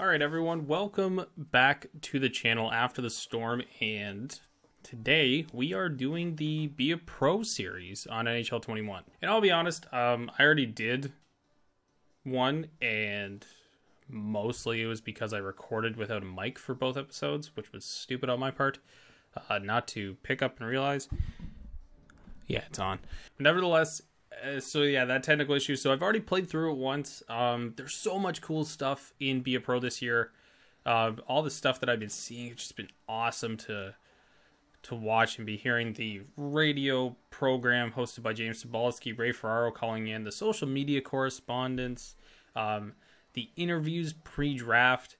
Alright everyone, welcome back to the channel after the storm, and today we are doing the Be a Pro series on NHL 21. And I'll be honest, I already did one, and mostly it was because I recorded without a mic for both episodes, which was stupid on my part, not to pick up and realize. Yeah, it's on. But nevertheless, so yeah, that technical issue. So I've already played through it once. There's so much cool stuff in Be a Pro this year. All the stuff that I've been seeing, it's just been awesome to watch and be hearing. The radio program hosted by James Sobalski, Ray Ferraro calling in, the social media correspondence, the interviews pre-draft.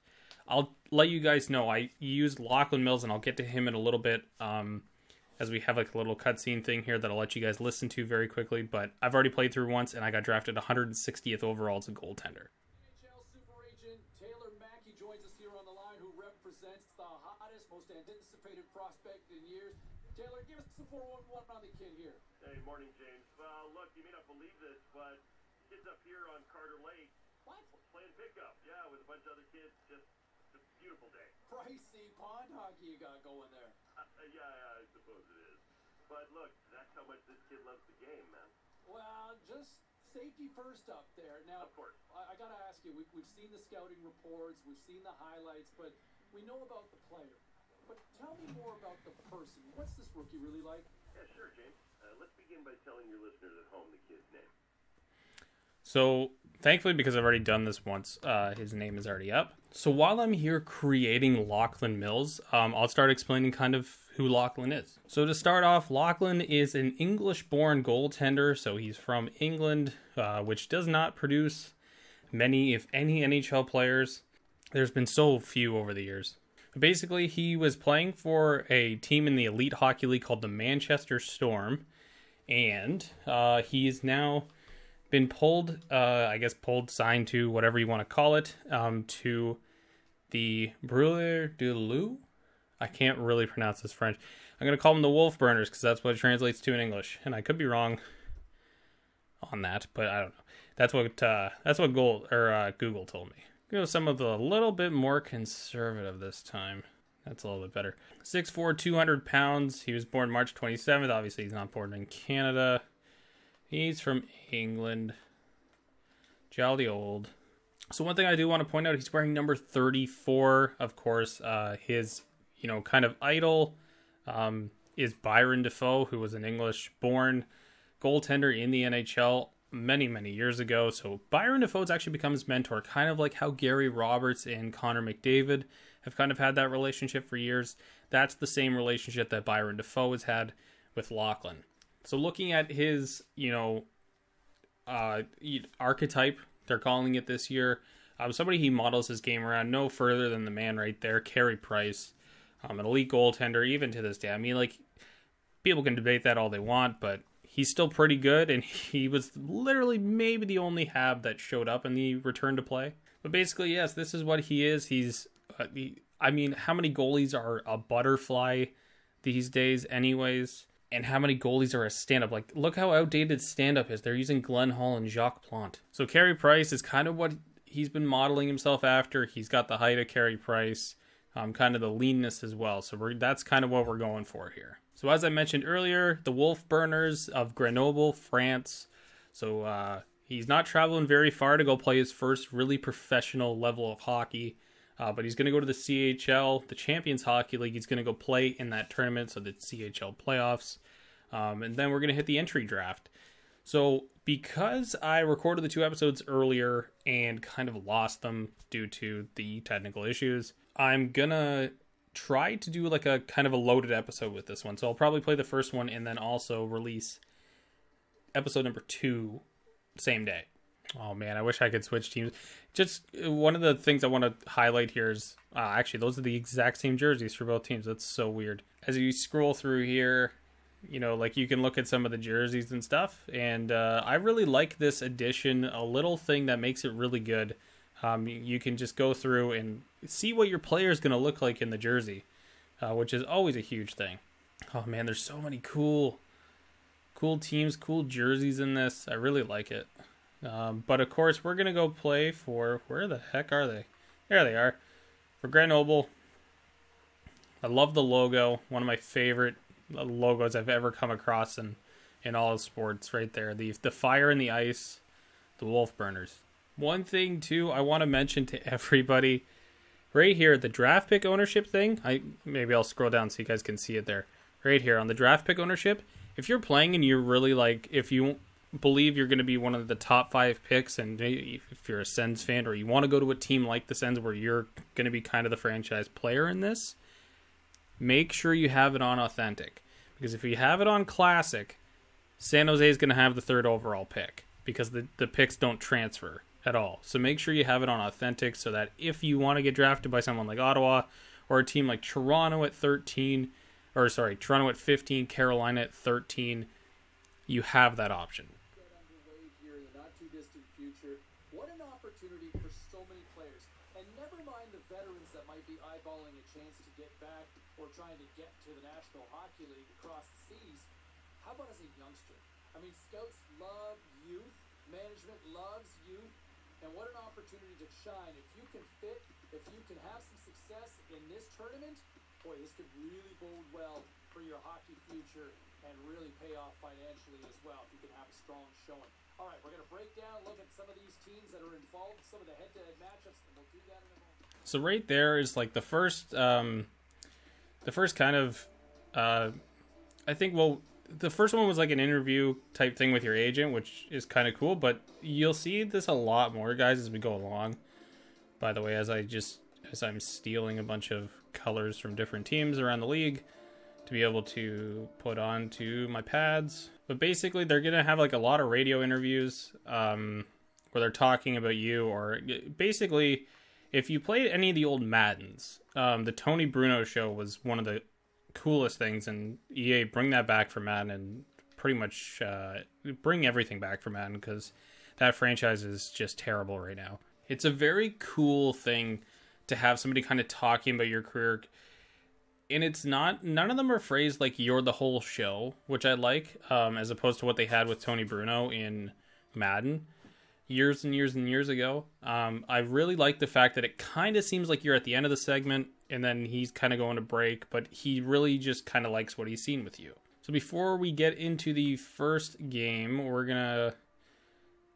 I'll let you guys know I used Lachlan Mills, and I'll get to him in a little bit. As we have like a little cutscene thing here that I'll let you guys listen to very quickly. But I've already played through once, and I got drafted 160th overall as a goaltender. NHL super agent Taylor Mackey joins us here on the line, who represents the hottest, most anticipated prospect in years. Taylor, give us the 411 on the kid here. Hey, morning, James. Well, look, you may not believe this, but kids up here on Carter Lake playing pickup. Yeah, with a bunch of other kids. Just a beautiful day. Pricey pond hockey you got going there. Yeah, I suppose it is. But look, that's how much this kid loves the game, man. Well, just safety first up there. Now, Of course. I got to ask you, we've seen the scouting reports, we've seen the highlights, but we know about the player. But tell me more about the person. What's this rookie really like? Yeah, sure, James. Let's begin by telling your listeners at home the kid's name. So thankfully, because I've already done this once, his name is already up. So while I'm here creating Lachlan Mills, I'll start explaining kind of who Lachlan is. So to start off, Lachlan is an English-born goaltender. So he's from England, which does not produce many, if any, NHL players. There's been so few over the years. But basically, he was playing for a team in the Elite Hockey League called the Manchester Storm. And he's now been pulled, signed to, whatever you want to call it, to the Bruleurs de Loups. I can't really pronounce this French. I'm going to call them the Wolf Burners because that's what it translates to in English. And I could be wrong on that, but I don't know. That's what Google told me. Go some of the a little bit more conservative this time. That's a little bit better. 6'4", 200 pounds. He was born March 27th. Obviously, he's not born in Canada. He's from England. Jolly old. So one thing I do want to point out, he's wearing number 34. Of course, his, kind of idol is Byron Dafoe, who was an English-born goaltender in the NHL many, many years ago. So Byron Dafoe's actually become his mentor, kind of like how Gary Roberts and Connor McDavid have kind of had that relationship for years. That's the same relationship that Byron Dafoe has had with Lachlan. So looking at his, archetype, they're calling it this year, somebody he models his game around no further than the man right there, Carey Price, an elite goaltender, even to this day. I mean, like, people can debate that all they want, but he's still pretty good, and he was literally maybe the only Hab that showed up in the return to play. But basically, yes, this is what he is. He's, how many goalies are a butterfly these days anyways? And how many goalies are a stand-up? Like, look how outdated stand-up is. They're using Glenn Hall and Jacques Plante. So Carey Price is kind of what he's been modeling himself after. He's got the height of Carey Price, kind of the leanness as well. So that's kind of what we're going for here. So as I mentioned earlier, the Wolf Burners of Grenoble, France. So he's not traveling very far to go play his first really professional level of hockey. But he's going to go to the CHL, the Champions Hockey League. He's going to go play in that tournament, so the CHL playoffs. And then we're going to hit the entry draft. So because I recorded the 2 episodes earlier and kind of lost them due to the technical issues, I'm going to try to do like a kind of a loaded episode with this one. So I'll probably play the first one and then also release episode number 2 same day. Oh man, I wish I could switch teams. Just one of the things I want to highlight here is, actually, those are the exact same jerseys for both teams. That's so weird. As you scroll through here, like you can look at some of the jerseys and stuff. And I really like this edition, a little thing that makes it really good. You can just go through and see what your player is going to look like in the jersey, which is always a huge thing. Oh man, there's so many cool teams, cool jerseys in this. I really like it. But of course, we're going to go play for, where the heck are they? There they are. For Grenoble. I love the logo. One of my favorite logos I've ever come across in all of sports right there. The fire and the ice, the wolf burners. One thing, too, I want to mention to everybody. Right here, the draft pick ownership thing. Maybe I'll scroll down so you guys can see it there. Right here on the draft pick ownership. If you're playing and you're really like, if you believe you're going to be one of the top 5 picks, and if you're a Sens fan or you want to go to a team like the Sens where you're going to be kind of the franchise player in this, make sure you have it on Authentic. Because if you have it on Classic, San Jose is going to have the 3rd overall pick because the picks don't transfer at all. So make sure you have it on Authentic so that if you want to get drafted by someone like Ottawa or a team like Toronto at 13, Toronto at 15, Carolina at 13, you have that option. Underway here in the not too distant future. What an opportunity for so many players. And never mind the veterans that might be eyeballing a chance to get back or trying to get to the National Hockey League across the seas. How about as a youngster? I mean, scouts love youth. Management loves youth. And what an opportunity to shine. If you can fit, if you can have some success in this tournament, boy, this could really bode well for your hockey future and really pay off financially as well if you can have a strong showing. All right, we're going to break down, look at some of these teams that are involved, some of the head-to-head matchups, and we'll do that in a moment. So right there is like the first kind of, I think, well, the first one was like an interview type thing with your agent, which is kind of cool, but you'll see this a lot more, guys, as we go along. By the way, as I'm stealing a bunch of colors from different teams around the league to be able to put onto my pads. But basically, they're going to have like a lot of radio interviews where they're talking about you, or basically, if you played any of the old Maddens, the Tony Bruno show was one of the coolest things, and EA bring that back for Madden and pretty much bring everything back for Madden because that franchise is just terrible right now. It's a very cool thing to have somebody kind of talking about your career, and it's not, none of them are phrased like you're the whole show, which I like, as opposed to what they had with Tony Bruno in Madden years and years and years ago. I really like the fact that it kind of seems like you're at the end of the segment and then he's kind of going to break, but he really just kind of likes what he's seen with you. So before we get into the first game, we're going to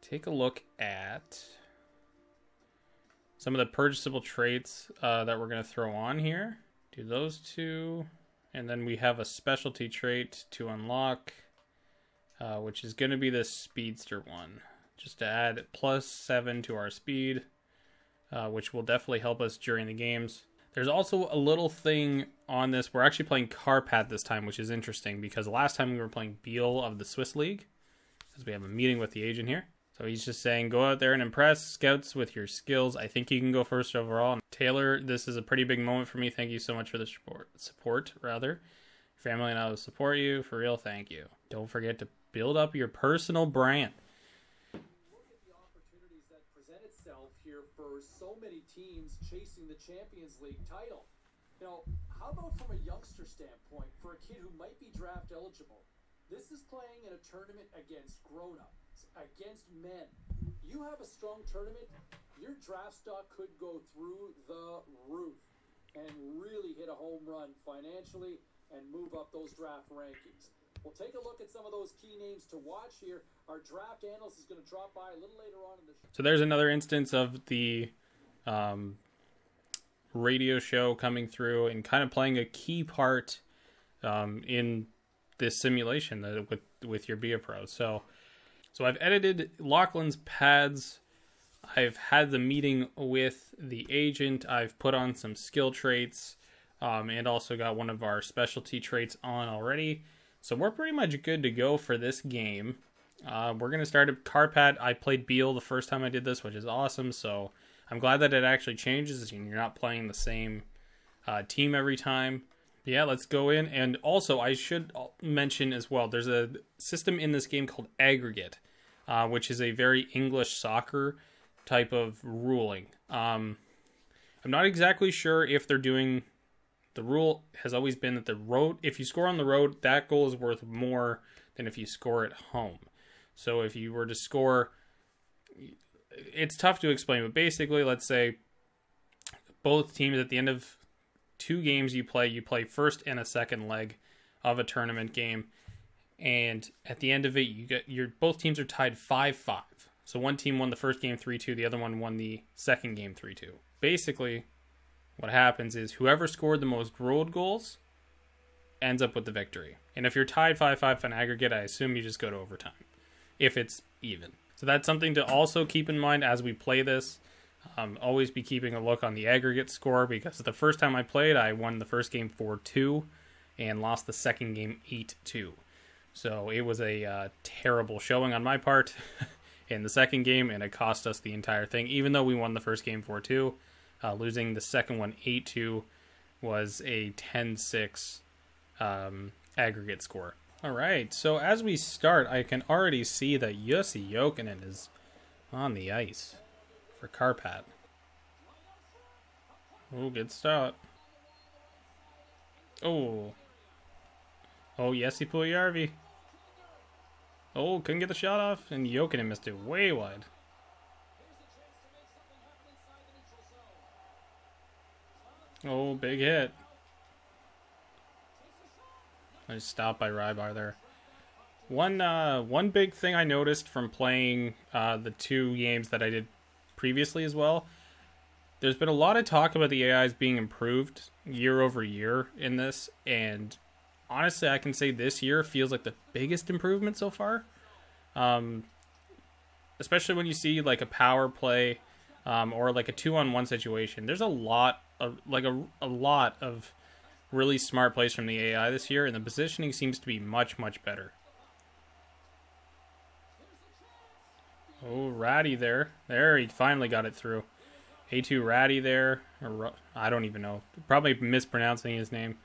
take a look at some of the purchasable traits that we're going to throw on here. Do those two. And then we have a specialty trait to unlock, which is going to be the speedster one. Just to add +7 to our speed, which will definitely help us during the games. There's also a little thing on this. We're actually playing Karpat this time, which is interesting because last time we were playing Beal of the Swiss League, because we have a meeting with the agent here. So he's just saying, go out there and impress scouts with your skills. I think you can go first overall. Taylor, this is a pretty big moment for me. Thank you so much for the support. Family and I will support you. For real, thank you. Don't forget to build up your personal brand. For so many teams chasing the Champions League title. You know, how about from a youngster standpoint, for a kid who might be draft eligible? This is playing in a tournament against grown-ups, against men. You have a strong tournament, your draft stock could go through the roof and really hit a home run financially and move up those draft rankings. We'll take a look at some of those key names to watch here. Our draft analyst is going to drop by a little later on in the show. So there's another instance of the radio show coming through and kind of playing a key part in this simulation with your Be A Pro. So I've edited Lachlan's pads. I've had the meeting with the agent. I've put on some skill traits and also got one of our specialty traits on already. So we're pretty much good to go for this game. We're going to start at Karpat. I played Beal the first time I did this, which is awesome. So I'm glad that it actually changes and you're not playing the same team every time. But yeah, let's go in. And also, I should mention as well, there's a system in this game called Aggregate, which is a very English soccer type of ruling. I'm not exactly sure if they're doing... The rule has always been that if you score on the road, that goal is worth more than if you score at home. So if you were to score, it's tough to explain, but basically, let's say both teams at the end of 2 games you play first and a second leg of a tournament game. And at the end of it, both teams are tied 5-5. So one team won the first game 3-2, the other one won the second game 3-2. Basically, what happens is whoever scored the most road goals ends up with the victory. And if you're tied 5-5 on aggregate, I assume you just go to overtime, if it's even. So that's something to also keep in mind as we play this. Always be keeping a look on the aggregate score, because the first time I played, I won the first game 4-2 and lost the second game 8-2. So it was a terrible showing on my part in the second game, and it cost us the entire thing. Even though we won the first game 4-2, losing the second one 8-2 was a 10-6 aggregate score. All right, so as we start, I can already see that Jussi Jokinen is on the ice for Karpat. Oh, good start. Oh, Jussi Puljujärvi. Oh, couldn't get the shot off, and Jokinen missed it way wide. Oh, big hit. Nice stop by Rybar there. One big thing I noticed from playing the 2 games that I did previously as well, there's been a lot of talk about the AIs being improved year over year in this, and honestly, I can say this year feels like the biggest improvement so far. Especially when you see like a power play or like a 2-on-1 situation. There's a lot of really smart plays from the AI this year, and the positioning seems to be much, much better. Oh, Ratty there. There, he finally got it through. A2 Ratty there. Or, I don't even know. Probably mispronouncing his name.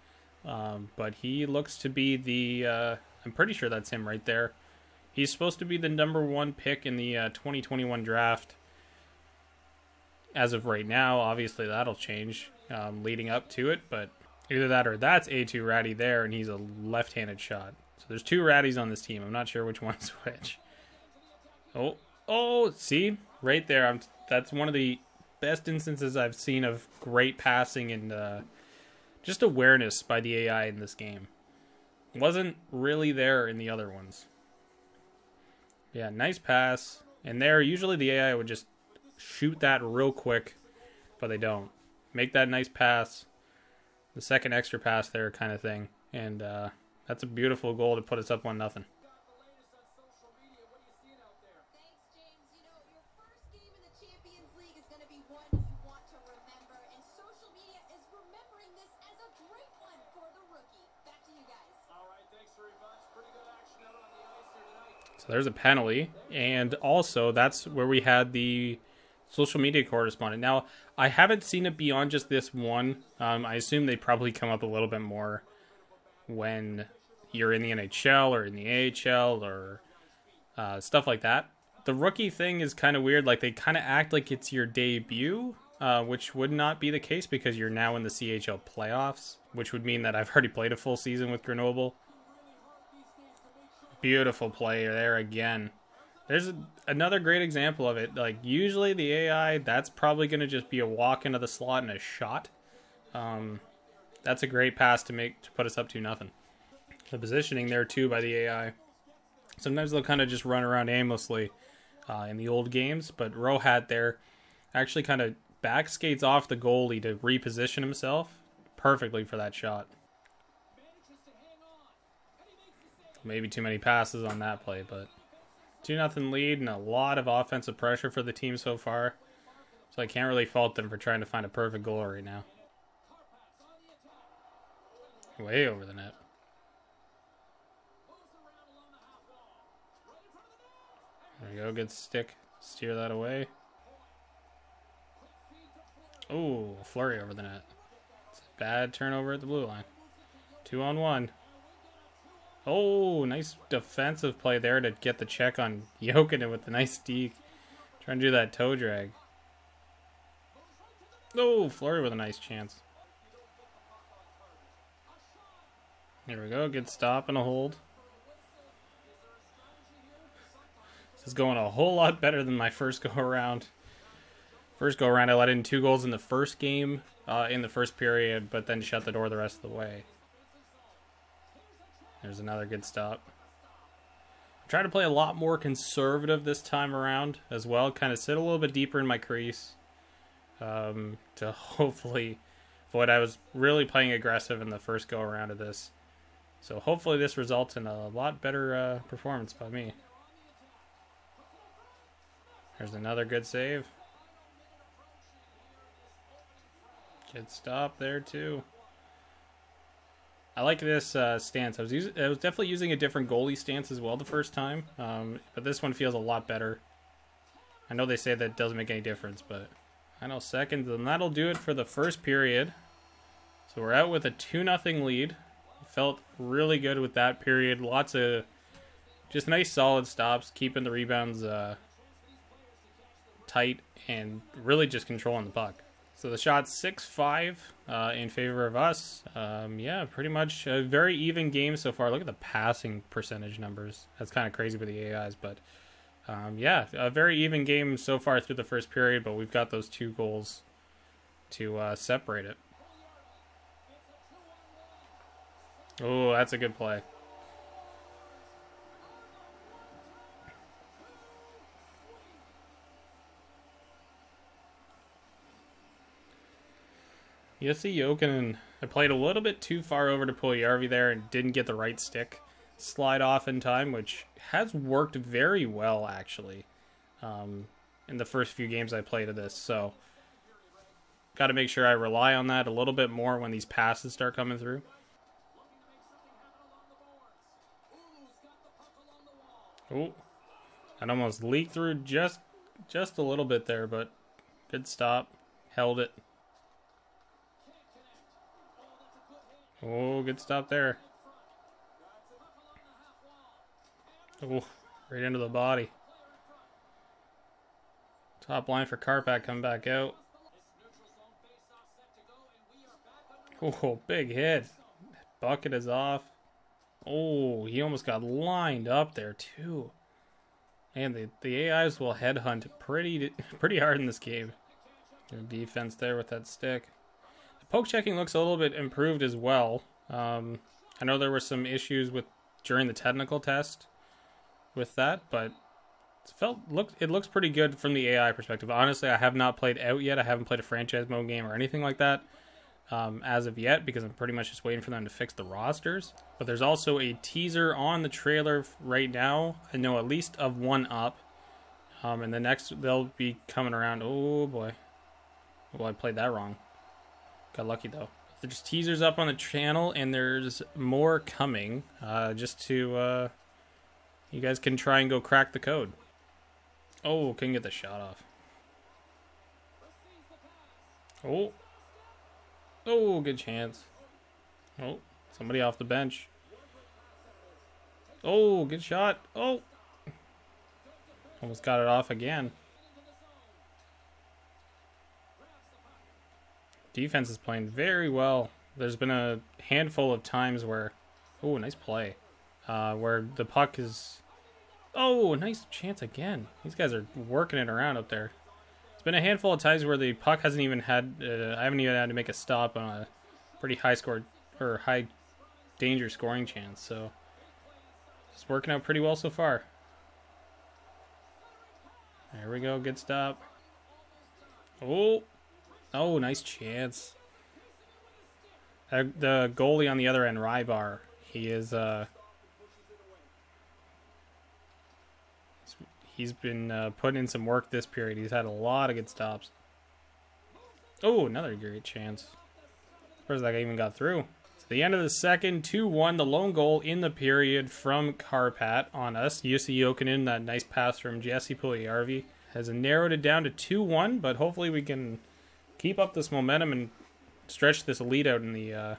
But he looks to be the... I'm pretty sure that's him right there. He's supposed to be the number 1 pick in the 2021 draft. As of right now, obviously that'll change leading up to it. But either that or that's A2 Ratty there, and he's a left-handed shot. So there's 2 Ratties on this team. I'm not sure which one's which. Oh, see? Right there. That's one of the best instances I've seen of great passing and just awareness by the AI in this game. Wasn't really there in the other ones. Yeah, nice pass. And there, usually the AI would just shoot that real quick, but they don't. Make that nice pass. The second extra pass there kind of thing. And that's a beautiful goal to put us up 1-0. So there's a penalty, and also that's where we had the social media correspondent. Now, I haven't seen it beyond just this one. I assume they probably come up a little bit more when you're in the NHL or in the AHL or stuff like that. The rookie thing is kind of weird. Like, they kind of act like it's your debut, which would not be the case because you're now in the CHL playoffs, which would mean that I've already played a full season with Grenoble. Beautiful play there again. There's another great example of it. Like, usually the AI, that's probably going to just be a walk into the slot and a shot. That's a great pass to put us up 2-0. The positioning there too by the AI. Sometimes they'll kind of just run around aimlessly in the old games, but Rohat there actually kind of back skates off the goalie to reposition himself perfectly for that shot. Maybe too many passes on that play, but 2-0 lead and a lot of offensive pressure for the team so far. So I can't really fault them for trying to find a perfect goal right now. Way over the net. There we go, good stick. Steer that away. Oh, flurry over the net. It's a bad turnover at the blue line. 2-on-1. Oh, nice defensive play there to get the check on Jokinen with the nice deke. Trying to do that toe drag. Oh, Flurry with a nice chance. Here we go. Good stop and a hold. This is going a whole lot better than my first go around. First go around, I let in 2 goals in the first game, in the first period, but then shut the door the rest of the way. There's another good stop. I'm trying to play a lot more conservative this time around as well. Kind of sit a little bit deeper in my crease to hopefully avoid. I was really playing aggressive in the first go around of this. So hopefully this results in a lot better performance by me. There's another good save. Good stop there too. I like this stance. I was definitely using a different goalie stance as well the first time, but this one feels a lot better. I know they say that it doesn't make any difference, but final seconds, and that'll do it for the first period. So we're out with a 2-0 lead. Felt really good with that period. Lots of just nice solid stops, keeping the rebounds tight, and really just controlling the puck. So the shot's 6-5 in favor of us. Yeah, pretty much a very even game so far. Look at the passing percentage numbers. That's kind of crazy with the AIs, but yeah, a very even game so far through the first period, but we've got those 2 goals to separate it. Oh, that's a good play. Jussi Jokinen, I played a little bit too far over to Puljujarvi there and didn't get the right stick slide off in time, which has worked very well actually in the first few games I played of this. So got to make sure I rely on that a little bit more when these passes start coming through. Oh, that almost leaked through just a little bit there, but good stop. Held it. Oh, good stop there. Oh, right into the body. Top line for Karpat, come back out. Oh, big hit. Bucket is off. Oh, he almost got lined up there too. And the AIs will headhunt pretty hard in this game. Good defense there with that stick. Poke checking looks a little bit improved as well. I know there were some issues during the technical test with that, but it looks pretty good from the AI perspective. Honestly, I have not played out yet. I haven't played a franchise mode game or anything like that as of yet, because I'm pretty much just waiting for them to fix the rosters. But there's also a teaser on the trailer right now. I know at least of one up, and the next they'll be coming around. Oh boy, well, I played that wrong. Got lucky though. There's teasers up on the channel, and there's more coming. Just to you guys can try and go crack the code. Oh, couldn't get the shot off. Oh, oh, good chance. Oh, somebody off the bench. Oh, good shot. Oh, almost got it off again. Defense is playing very well. There's been a handful of times where, oh, nice play, where the puck is, oh, nice chance again. These guys are working it around up there. It's been a handful of times where the puck hasn't even had, I haven't even had to make a stop on a pretty high score or high danger scoring chance. So it's working out pretty well so far. There we go, good stop. Oh. Oh, nice chance. The goalie on the other end, Rybar, he is he's been putting in some work this period. He's had a lot of good stops. Oh, another great chance. First that even got through. So the end of the second, 2-1, the lone goal in the period from Karpat on us. Jussi Jokinen, that nice pass from Jesse Puljujarvi, has narrowed it down to 2-1, but hopefully we can keep up this momentum and stretch this lead out in the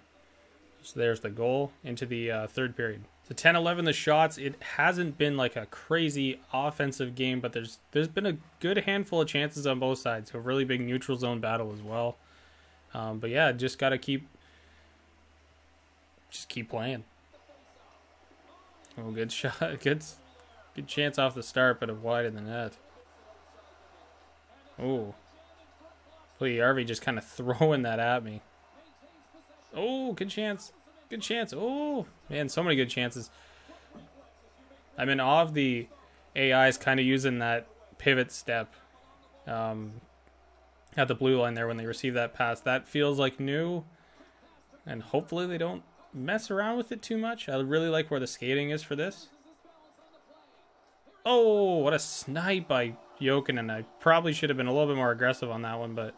so there's the goal into the third period. So 10-11 the shots. It hasn't been like a crazy offensive game, but there's been a good handful of chances on both sides. So a really big neutral zone battle as well. But yeah, just gotta keep playing. Oh, good shot. Good chance off the start, but it wide in the net. Oh. Puljujärvi just kind of throwing that at me. Oh, good chance. Good chance. Oh, man, so many good chances. I'm in awe of the AIs kind of using that pivot step at the blue line there when they receive that pass. That feels like new, and hopefully they don't mess around with it too much. I really like where the skating is for this. Oh, what a snipe by Jokinen. I probably should have been a little bit more aggressive on that one, but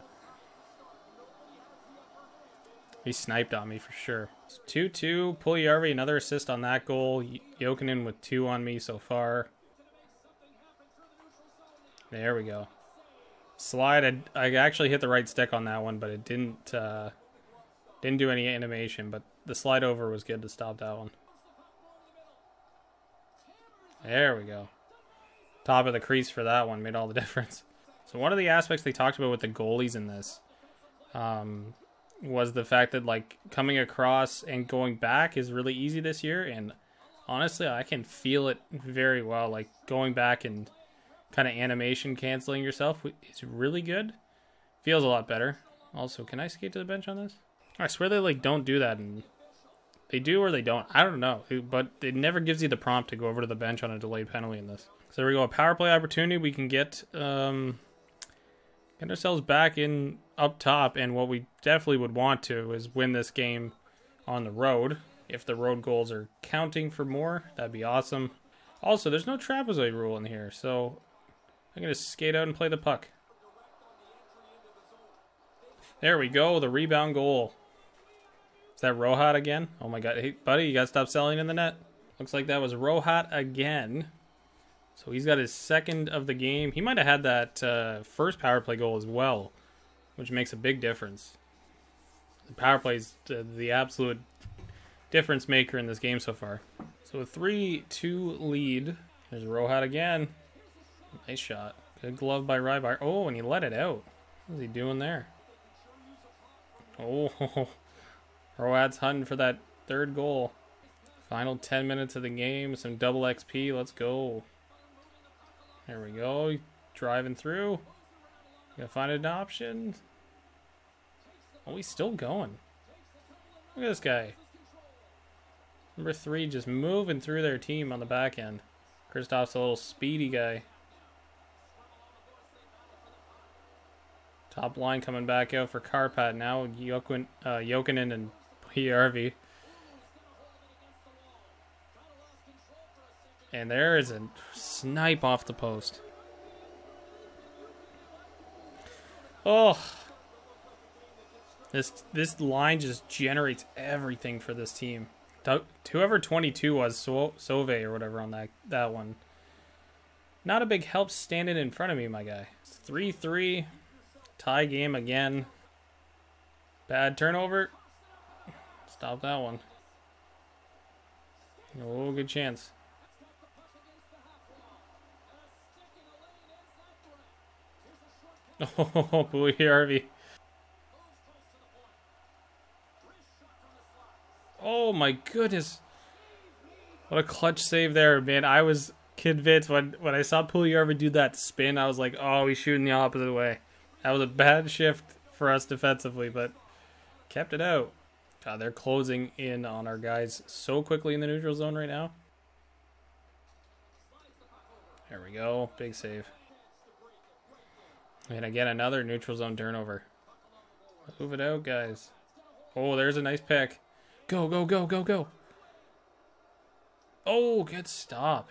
he sniped on me for sure. 2-2, Puljujärvi, another assist on that goal. Jokinen with 2 on me so far. There we go. Slide, I actually hit the right stick on that one, but it didn't do any animation, but the slide over was good to stop that one. There we go. Top of the crease for that one made all the difference. So one of the aspects they talked about with the goalies in this was the fact that like coming across and going back is really easy this year, and honestly I can feel it very well. Like going back and kind of animation canceling yourself is really good. Feels a lot better. Also, can I skate to the bench on this? I swear they like don't do that, and they do or they don't. I don't know, but it never gives you the prompt to go over to the bench on a delayed penalty in this. So there we go, a power play opportunity. We can get ourselves back in up top, and what we definitely would want to is win this game on the road. If the road goals are counting for more, that'd be awesome. Also, there's no trapezoid rule in here, so I'm going to skate out and play the puck. There we go, the rebound goal. Is that Rohat again? Oh my god. Hey, buddy, you got to stop selling in the net. Looks like that was Rohat again. So he's got his second of the game. He might have had that first power play goal as well, which makes a big difference. The power play is the absolute difference maker in this game so far. So a 3-2 lead. There's Rohat again. Nice shot. Good glove by Rybar. Oh, and he let it out. What is he doing there? Oh, Rohat's hunting for that third goal. Final 10 minutes of the game. Some double XP. Let's go. There we go. Driving through. Gotta find an option. Oh, he's still going. Look at this guy. Number 3 just moving through their team on the back end. Kristoff's a little speedy guy. Top line coming back out for Karpat now. Jokinen and Puljujärvi. And there is a snipe off the post. Oh. This line just generates everything for this team. Whoever 22 was, Sove or whatever on that one. Not a big help standing in front of me, my guy. It's 3-3. Tie game again. Bad turnover. Stop that one. Oh, good chance. Oh, Puljujärvi. Oh my goodness. What a clutch save there, man. I was convinced when I saw Puljujärvi do that spin, I was like, oh, he's shooting the opposite way. That was a bad shift for us defensively, but kept it out. God, they're closing in on our guys so quickly in the neutral zone right now. There we go. Big save. And again, another neutral zone turnover. Move it out, guys. Oh, there's a nice pick. Go, go, go, go, go. Oh, good stop.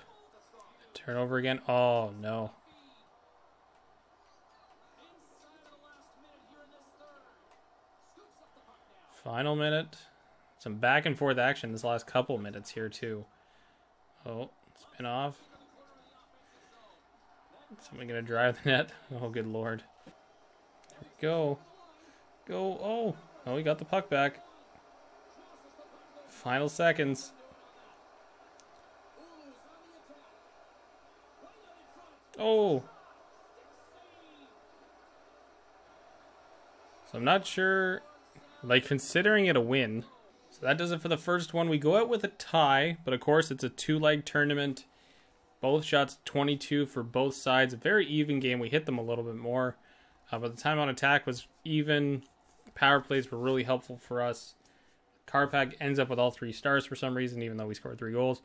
Turnover again. Oh, no. Final minute. Some back and forth action this last couple minutes here, too. Oh, spin off. Somebody going to drive the net? Oh, good lord. There we go. Go. Oh. Oh, he got the puck back. Final seconds. Oh. So I'm not sure, like, considering it a win. So that does it for the first one. We go out with a tie, but of course it's a 2-leg tournament. Both shots 22 for both sides. A very even game. We hit them a little bit more. But the time on attack was even. Power plays were really helpful for us. Karpat ends up with all 3 stars for some reason, even though we scored 3 goals.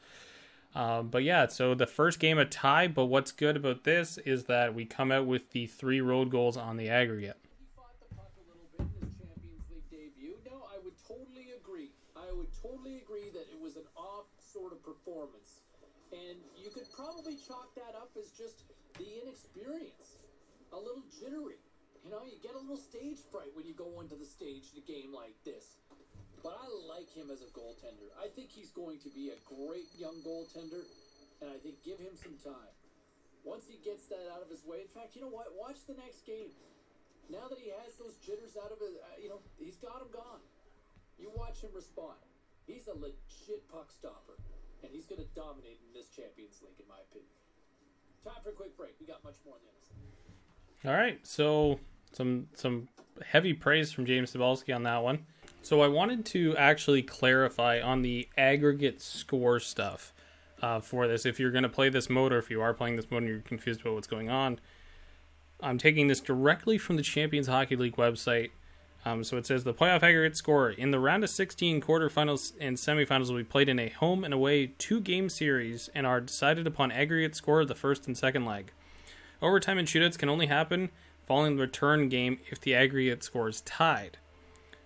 But yeah, so the first game a tie, but what's good about this is that we come out with the 3 road goals on the aggregate. He fought the puck a little bit in his Champions League debut. No, I would totally agree. I would totally agree that it was an off sort of performance. And you could probably chalk that up as just the inexperience. A little jittery. You know, you get a little stage fright when you go onto the stage in a game like this. But I like him as a goaltender. I think he's going to be a great young goaltender, and I think give him some time. Once he gets that out of his way, in fact, you know what? Watch the next game. Now that he has those jitters out of it, he's got him gone. You watch him respond. He's a legit puck stopper, and he's going to dominate in this Champions League, in my opinion. Time for a quick break. We got much more on the other side. All right, so some heavy praise from James Cybulski on that one. So I wanted to actually clarify on the aggregate score stuff for this. If you're going to play this mode, or if you are playing this mode and you're confused about what's going on, I'm taking this directly from the Champions Hockey League website. So it says the playoff aggregate score in the round of 16 quarterfinals and semifinals will be played in a home and away 2-game series and are decided upon aggregate score of the first and second leg. Overtime and shootouts can only happen following the return game if the aggregate score is tied.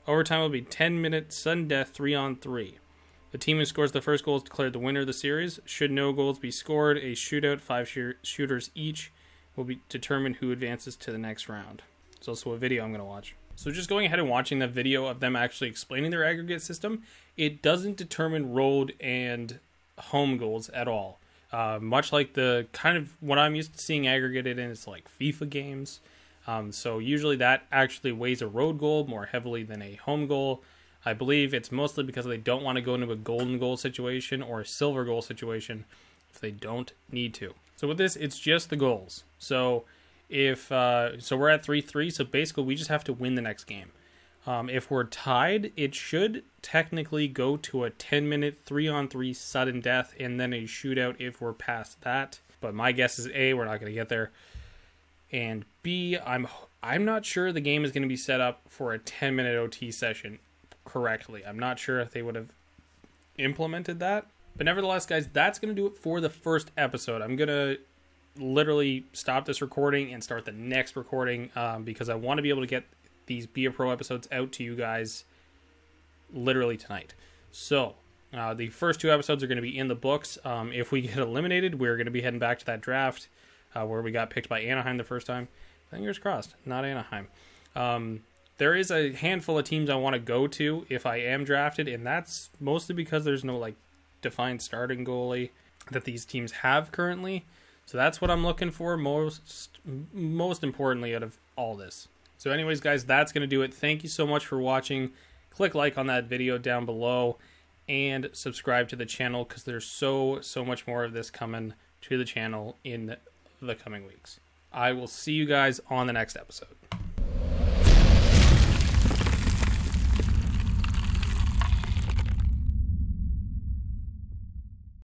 Overtime will be 10-minute sudden death 3-on-3. The team who scores the first goal is declared the winner of the series. Should no goals be scored, a shootout, 5 shooters each, will be determined who advances to the next round. It's also a video I'm going to watch. So just going ahead and watching the video of them actually explaining their aggregate system, it doesn't determine road and home goals at all. Much like the kind of what I'm used to seeing aggregated in is like FIFA games. So usually that actually weighs a road goal more heavily than a home goal. I believe it's mostly because they don't want to go into a golden goal situation or a silver goal situation if they don't need to. So with this, it's just the goals. So if so we're at 3-3, so basically we just have to win the next game. If we're tied, it should technically go to a 10-minute 3-on-3 sudden death and then a shootout if we're past that. But my guess is A, we're not going to get there. And B, I'm not sure the game is going to be set up for a 10-minute OT session correctly. I'm not sure if they would have implemented that. But nevertheless, guys, that's going to do it for the first episode. I'm going to literally stop this recording and start the next recording because I want to be able to get these Be a Pro episodes out to you guys literally tonight. So the first 2 episodes are going to be in the books. If we get eliminated, we're going to be heading back to that draft where we got picked by Anaheim the first time. Fingers crossed, not Anaheim. There is a handful of teams I want to go to if I am drafted, and that's mostly because there's no like defined starting goalie that these teams have currently. So that's what I'm looking for most importantly out of all this. So anyways, guys, that's going to do it. Thank you so much for watching. Click like on that video down below and subscribe to the channel because there's so much more of this coming to the channel in the coming weeks. I will see you guys on the next episode.